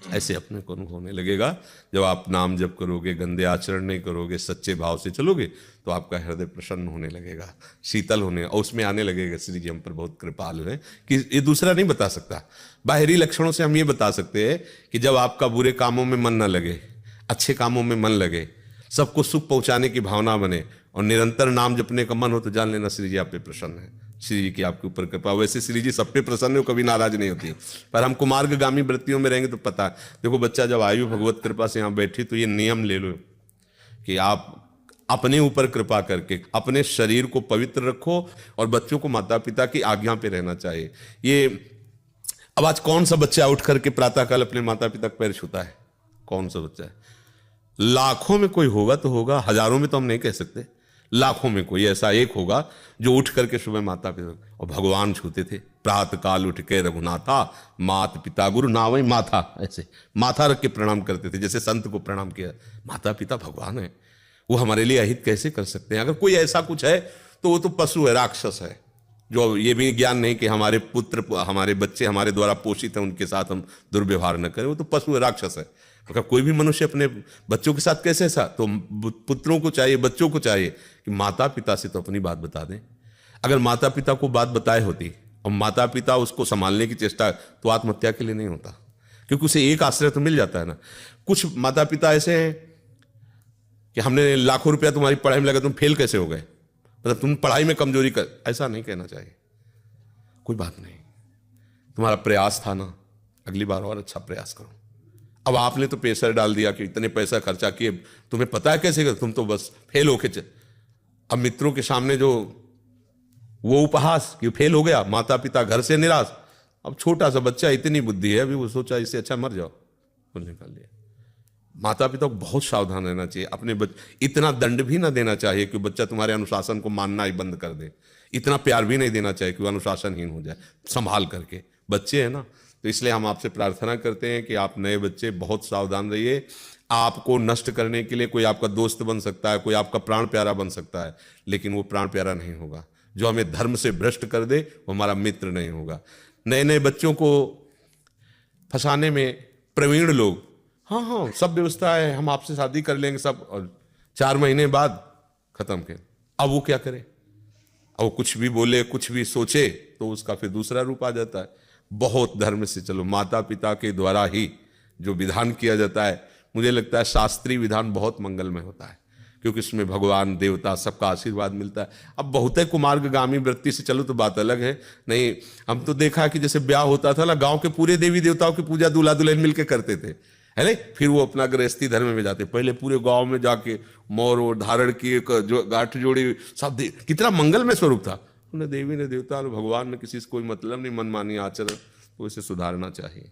ऐसे अपने को अनुभव होने लगेगा। जब आप नाम जप करोगे, गंदे आचरण नहीं करोगे, सच्चे भाव से चलोगे, तो आपका हृदय प्रसन्न होने लगेगा, शीतल होने, और उसमें आने लगेगा श्री जी हम पर बहुत कृपालु हैं कि ये दूसरा नहीं बता सकता। बाहरी लक्षणों से हम ये बता सकते हैं कि जब आपका बुरे कामों में मन न लगे, अच्छे कामों में मन लगे, सबको सुख पहुंचाने की भावना बने और निरंतर नाम जपने का मन हो, तो जान लेना श्री जी आप पे प्रसन्न है, श्री जी की आपके ऊपर कृपा। वैसे श्री जी सब पे प्रसन्न हो, कभी नाराज नहीं होती, पर हम कुमार्गामी वृत्तियों में रहेंगे तो पता है। देखो बच्चा जब आयु भगवत कृपा से यहाँ बैठी, तो ये नियम ले लो कि आप अपने ऊपर कृपा करके अपने शरीर को पवित्र रखो और बच्चों को माता पिता की आज्ञा पे रहना चाहिए। ये अब आज कौन सा बच्चा उठ करके प्रातःकाल अपने माता पिता का पैर छूता है? कौन सा बच्चा है? लाखों में कोई होगा तो होगा, हजारों में तो हम नहीं कह सकते, लाखों में कोई ऐसा एक होगा जो उठ करके सुबह माता पिता, और भगवान छूते थे। प्रातः काल उठ के रघुनाथा, मात पिता गुरु नावई माथा, ऐसे माथा रख के प्रणाम करते थे, जैसे संत को प्रणाम किया। माता पिता भगवान है, वो हमारे लिए अहित कैसे कर सकते हैं? अगर कोई ऐसा कुछ है तो वो तो पशु है, राक्षस है, जो ये भी ज्ञान नहीं कि हमारे पुत्र, हमारे बच्चे हमारे द्वारा पोषित हैं, उनके साथ हम दुर्व्यवहार न करें, वो तो पशु है, राक्षस है। अगर कोई भी मनुष्य अपने बच्चों के साथ कैसे ऐसा, तो पुत्रों को चाहिए, बच्चों को चाहिए कि माता पिता से तो अपनी बात बता दें। अगर माता पिता को बात बताए होती और माता पिता उसको संभालने की चेष्टा, तो आत्महत्या के लिए नहीं होता, क्योंकि उसे एक आश्रय तो मिल जाता है ना। कुछ माता पिता ऐसे हैं कि हमने लाखों रुपया तुम्हारी पढ़ाई में लगा, तुम फेल कैसे हो गए, मतलब तुम पढ़ाई में कमजोरी कर, ऐसा नहीं कहना चाहिए। कोई बात नहीं, तुम्हारा प्रयास था ना, अगली बार और अच्छा प्रयास करो। अब आपने तो प्रेशर डाल दिया कि इतने पैसा खर्चा किए, तुम्हें पता है कैसे कर, तुम तो बस फेल होके चल। अब मित्रों के सामने जो वो उपहास कि फेल हो गया, माता पिता घर से निराश। अब छोटा सा बच्चा, इतनी बुद्धि है, अभी वो सोचा इससे अच्छा मर जाओ, वो निकाल लिया। माता पिता को बहुत सावधान रहना चाहिए, अपने इतना दंड भी ना देना चाहिए कि बच्चा तुम्हारे अनुशासन को मानना ही बंद कर दे, इतना प्यार भी नहीं देना चाहिए कि वो अनुशासनहीन हो जाए। संभाल करके, बच्चे हैं ना, तो इसलिए हम आपसे प्रार्थना करते हैं कि आप नए बच्चे बहुत सावधान रहिए। आपको नष्ट करने के लिए कोई आपका दोस्त बन सकता है, कोई आपका प्राण प्यारा बन सकता है, लेकिन वो प्राण प्यारा नहीं होगा। जो हमें धर्म से भ्रष्ट कर दे वो हमारा मित्र नहीं होगा। नए नए बच्चों को फंसाने में प्रवीण लोग, हाँ हाँ सब व्यवस्था है, हम आपसे शादी कर लेंगे सब, और 4 महीने बाद खत्म कर। अब वो क्या करे? अब वो कुछ भी बोले, कुछ भी सोचे, तो उसका फिर दूसरा रूप आ जाता है। बहुत धर्म से चलो, माता पिता के द्वारा ही जो विधान किया जाता है, मुझे लगता है शास्त्रीय विधान बहुत मंगलमय होता है, क्योंकि इसमें भगवान देवता सबका आशीर्वाद मिलता है। अब बहुत है कुमार्गामी वृत्ति से चलो तो बात अलग है। नहीं, हम तो देखा कि जैसे ब्याह होता था ना, गांव के पूरे देवी देवताओं की पूजा दूल्हा दुल्हन मिलकर करते थे, है नहीं? फिर वो अपना गृहस्थी धर्म में जाते, पहले पूरे गांव में जाके मोर और धारण किए, जो गांठ जोड़ी, सब कितना मंगलमय स्वरूप था। उन्हें देवी ने, देवता ने, भगवान ने किसी से कोई मतलब नहीं, मनमानी आचरण, तो इसे सुधारना चाहिए।